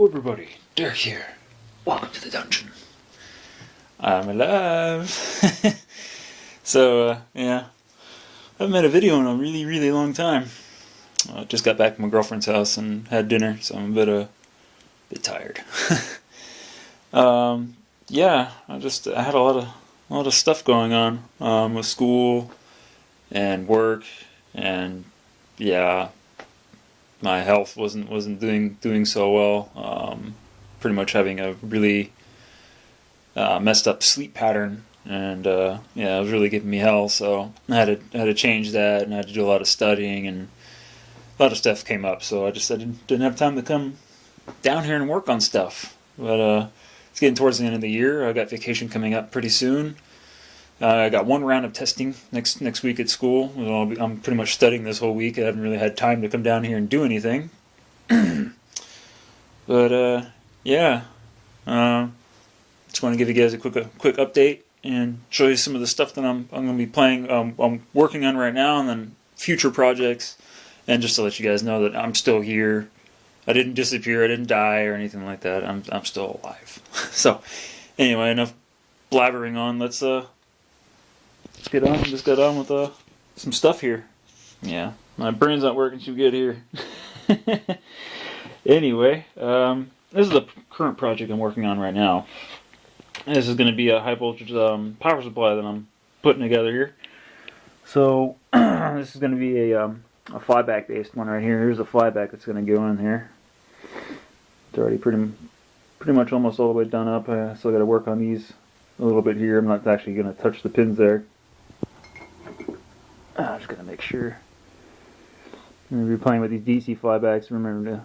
Hello everybody, Derek here. Welcome to the dungeon. I'm alive. Yeah, I haven't made a video in a really long time. I just got back from my girlfriend's house and had dinner, so I'm a bit tired. Yeah, I had a lot of stuff going on with school and work, and yeah, my health wasn't doing so well. Pretty much having a really messed up sleep pattern, and yeah, it was really giving me hell. So I had to change that, and I had to do a lot of studying, and a lot of stuff came up. So I didn't have time to come down here and work on stuff. But it's getting towards the end of the year. I got vacation coming up pretty soon. I got one round of testing next week at school. I'm pretty much studying this whole week. I haven't really had time to come down here and do anything. But yeah, just want to give you guys a quick update and show you some of the stuff that I'm going to be playing. I'm working on right now, and then future projects, and just to let you guys know that I'm still here. I didn't disappear. I didn't die or anything like that. I'm still alive. So anyway, enough blabbering on. Let's get on. Just got on with some stuff here. Yeah, my brain's not working too good here. Anyway, this is the current project I'm working on right now. This is going to be a high voltage power supply that I'm putting together here. So this is going to be a flyback based one right here. Here's a flyback that's going to go in here. It's already pretty much almost all the way done up. I still got to work on these a little bit here. I'm not actually going to touch the pins there. I'm just going to make sure. I'm going to be playing with these DC flybacks. Remember to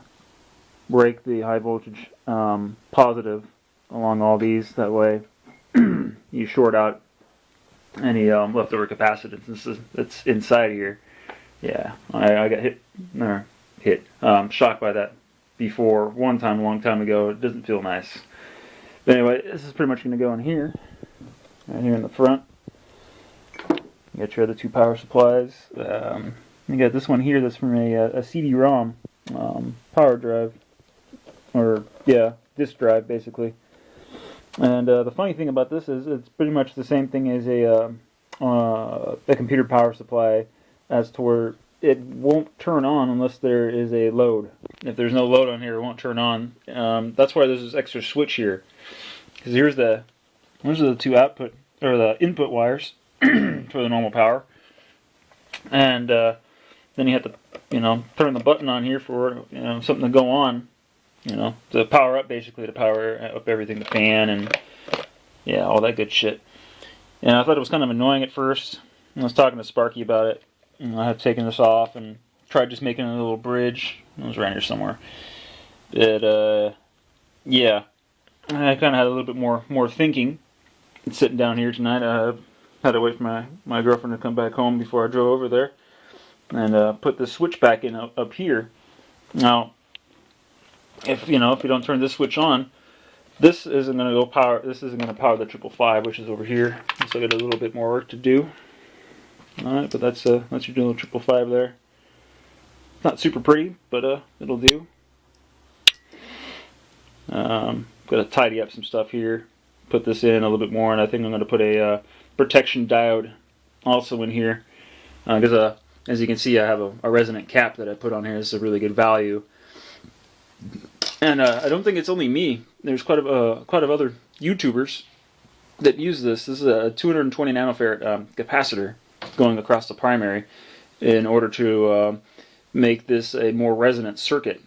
break the high voltage positive along all these. That way you short out any leftover capacitance that's inside here. Yeah, I got shocked by that before one time, a long time ago. It doesn't feel nice. But anyway, this is pretty much going to go in here, right here in the front. You got your other two power supplies. You got this one here that's from a CD-ROM power drive, or yeah, disk drive basically. And the funny thing about this is it's pretty much the same thing as a computer power supply, as to where it won't turn on unless there is a load. If there's no load on here, it won't turn on. That's why there's this extra switch here. Because those are the two output or the input wires for the normal power, and then you have to turn the button on here for something to go on, to power up, basically to power up everything, the fan and yeah, all that good shit. And I thought it was kind of annoying at first. I was talking to Sparky about it. I had taken this off and tried just making a little bridge. It was around here somewhere. But yeah, I kind of had a little bit more thinking. Sitting down here tonight, I had to wait for my girlfriend to come back home before I drove over there, and put the switch back in up here. Now, if you don't turn this switch on, this isn't going to go power. This isn't going to power the 555, which is over here. So I got a little bit more work to do. All right, but that's your little 555 there. It's not super pretty, but it'll do. Got to tidy up some stuff here. Put this in a little bit more, and I think I'm going to put a protection diode also in here, because as you can see, I have a resonant cap that I put on here. This is a really good value, and I don't think it's only me. There's quite a other YouTubers that use this. This is a 220 nanofarad capacitor going across the primary in order to make this a more resonant circuit.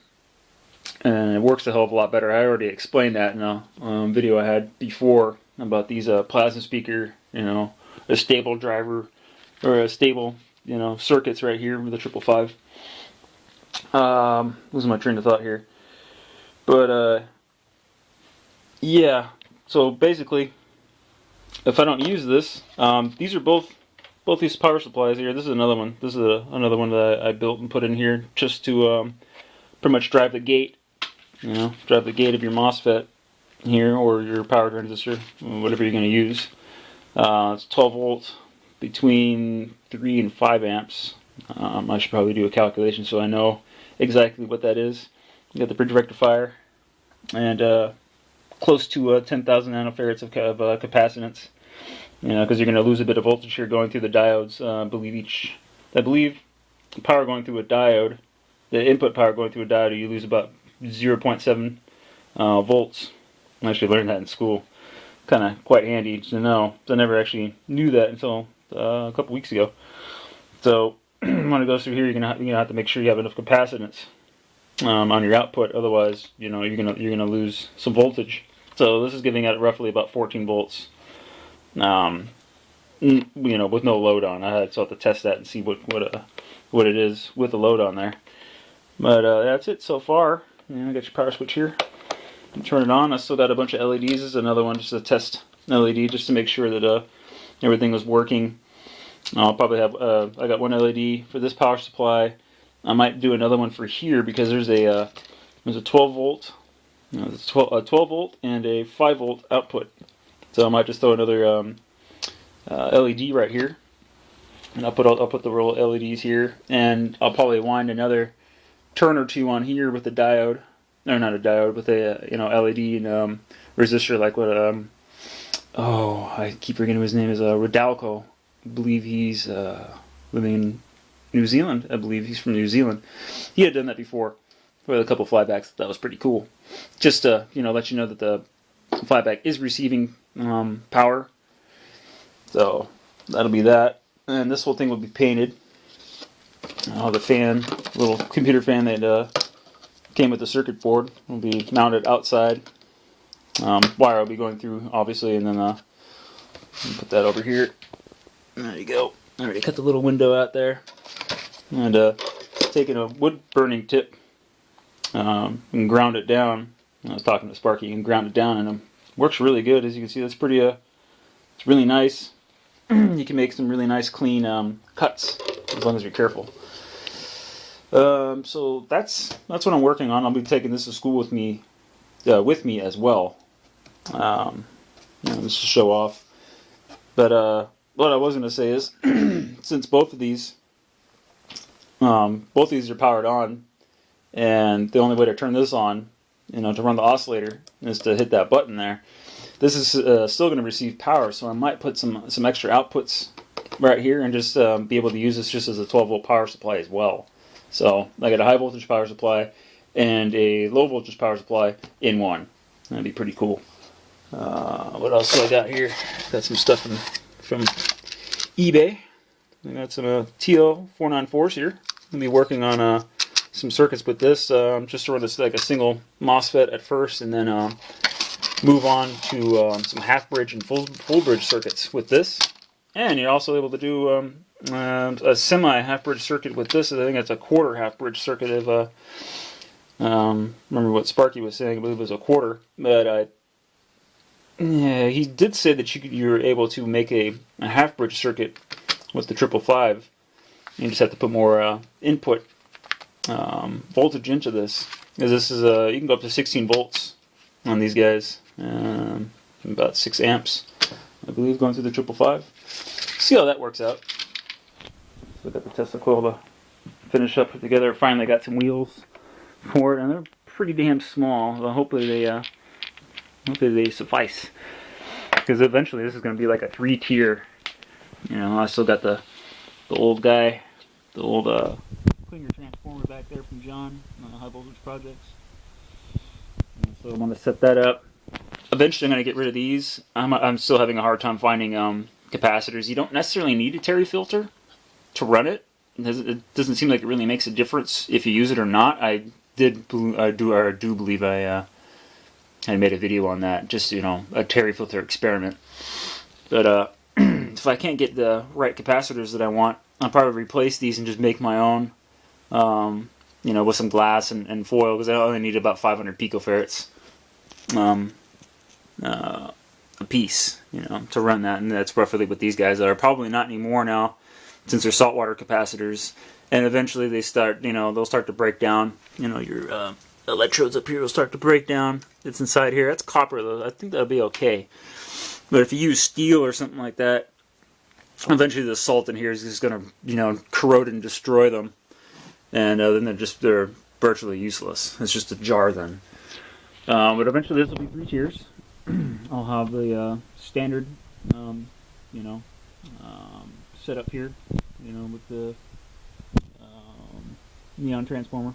And it works a hell of a lot better. I already explained that in a video I had before about these plasma speaker, a stable driver, or a stable, circuits right here with the 555. Losing my train of thought here. But, yeah. So basically, if I don't use this, these are both these power supplies here. This is another one. This is another one that I built and put in here just to pretty much drive the gate. Drive the gate of your MOSFET here, or your power transistor, whatever you're going to use. It's 12 volts between 3 and 5 amps. I should probably do a calculation so I know exactly what that is. You got the bridge rectifier and close to 10,000 nanofarads of capacitance. You know, because you're going to lose a bit of voltage here going through the diodes. I believe the power going through a diode, the input power going through a diode, you lose about 0.7 volts. I actually learned that in school. Kind of quite handy to know. I never actually knew that until a couple weeks ago. So when it goes through here, you're gonna have to make sure you have enough capacitance on your output. Otherwise, you know, you're gonna lose some voltage. So this is giving out roughly about 14 volts. You know, with no load on. I still have to test that and see what it is with the load on there. But that's it so far. You know, got your power switch here. Turn it on. I still got a bunch of LEDs. This is another one, just a test LED, just to make sure that everything was working. I'll probably have I got one LED for this power supply. I might do another one for here because there's a 12 volt, a 12 volt and a 5 volt output. So I might just throw another LED right here, and I'll put the row of LEDs here, and I'll probably wind another turn or two on here with a diode, or not a diode, with a LED and resistor, like what I keep forgetting what his name is, Rodalco. I believe he's living in New Zealand. I believe he's from New Zealand. He had done that before with a couple flybacks. That was pretty cool. Just to let you know that the flyback is receiving power. So that'll be that. And this whole thing will be painted. The fan, little computer fan that came with the circuit board, will be mounted outside. Wire will be going through, obviously, and then put that over here. There you go. I already cut the little window out there. And taking a wood burning tip and ground it down. I was talking to Sparky and ground it down, and it works really good. As you can see, that's pretty. It's really nice. You can make some really nice, clean cuts as long as you're careful. So that's what I'm working on. I'll be taking this to school with me as well. Just to show off. But what I was going to say is, since both of these are powered on, and the only way to turn this on, to run the oscillator, is to hit that button there. This is still going to receive power, so I might put some extra outputs right here and just be able to use this just as a 12 volt power supply as well. So I got a high voltage power supply and a low voltage power supply in one. That'd be pretty cool. What else do I got here? Got some stuff from eBay. I got some TL494s here. I'll be working on some circuits with this, just to run this like a single MOSFET at first, and then move on to some half bridge and full bridge circuits with this. And you're also able to do a semi half bridge circuit with this. I think it's a quarter half bridge circuit. Of remember what Sparky was saying? I believe it was a quarter, but he did say that you're able to make a half bridge circuit with the 555. You just have to put more input voltage into this, because this is you can go up to 16 volts on these guys, about 6 amps, I believe, going through the 555. See how that works out. So I got the Tesla coil to finish up together. Finally got some wheels for it, and they're pretty damn small. So hopefully they suffice, because eventually this is going to be like a 3-tier. I still got the old guy, the old Klinger transformer back there from John on the high voltage projects. So I'm going to set that up. Eventually I'm going to get rid of these. I'm still having a hard time finding capacitors. You don't necessarily need a Terry filter to run it. It doesn't seem like it really makes a difference if you use it or not. I do believe I made a video on that, just a Terry filter experiment. But if I can't get the right capacitors that I want, I'll probably replace these and just make my own, with some glass and foil, because I only need about 500 picofarads a piece, to run that, and that's roughly what these guys are. Probably not anymore now, since they're saltwater capacitors, and eventually they start, they'll start to break down. Your electrodes up here will start to break down. It's inside here. That's copper, though. I think that'll be okay. But if you use steel or something like that, eventually the salt in here is just going to, corrode and destroy them, and then they're virtually useless. It's just a jar then. But eventually this will be 3 tiers. I'll have the standard, you know, setup here, you know, with the neon transformer.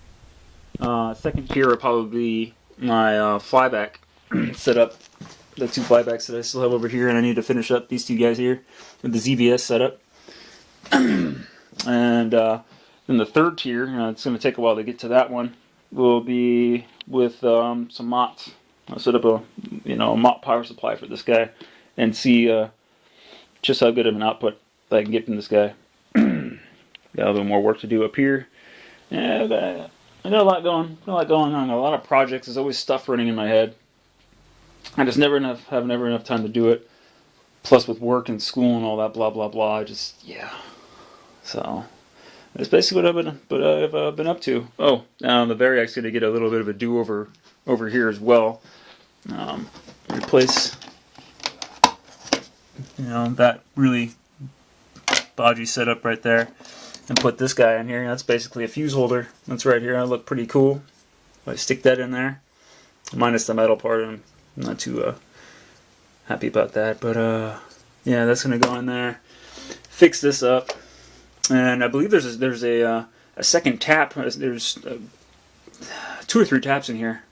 Second tier will probably be my flyback setup. The 2 flybacks that I still have over here, and I need to finish up these 2 guys here with the ZVS setup. And then the third tier, it's going to take a while to get to that one, will be with some mots. I'll set up a mot power supply for this guy and see just how good of an output I can get from this guy. Got a little bit more work to do up here. Yeah, I got a lot going on. A lot of projects. There's always stuff running in my head. I just never enough time to do it. Plus with work and school and all that blah blah blah. So that's basically what I've been up to. Oh, the Variac's going to get a little bit of a do-over over here as well. Replace that really bodgy setup right there, and put this guy in here. That's basically a fuse holder. That's right here. That'll look pretty cool. If I stick that in there, minus the metal part, I'm not too happy about that. But yeah, that's gonna go in there. Fix this up, and I believe there's a second tap. There's 2 or 3 taps in here,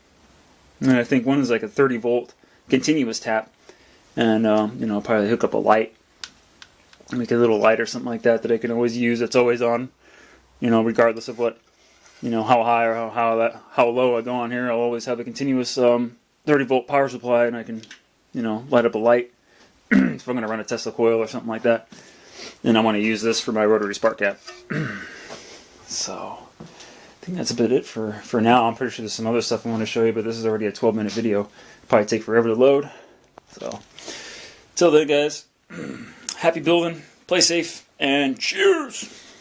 and I think one is like a 30-volt continuous tap, and probably hook up a light, make a little light or something like that I can always use. That's always on, regardless of what, how high or how low I go on here. I'll always have a continuous 30-volt power supply, and I can, light up a light if I'm going to run a Tesla coil or something like that. And I want to use this for my rotary spark gap. So I think that's about it for now. I'm pretty sure there's some other stuff I want to show you, but this is already a 12-minute video. It'll probably take forever to load. So till then, guys, happy building, play safe, and cheers!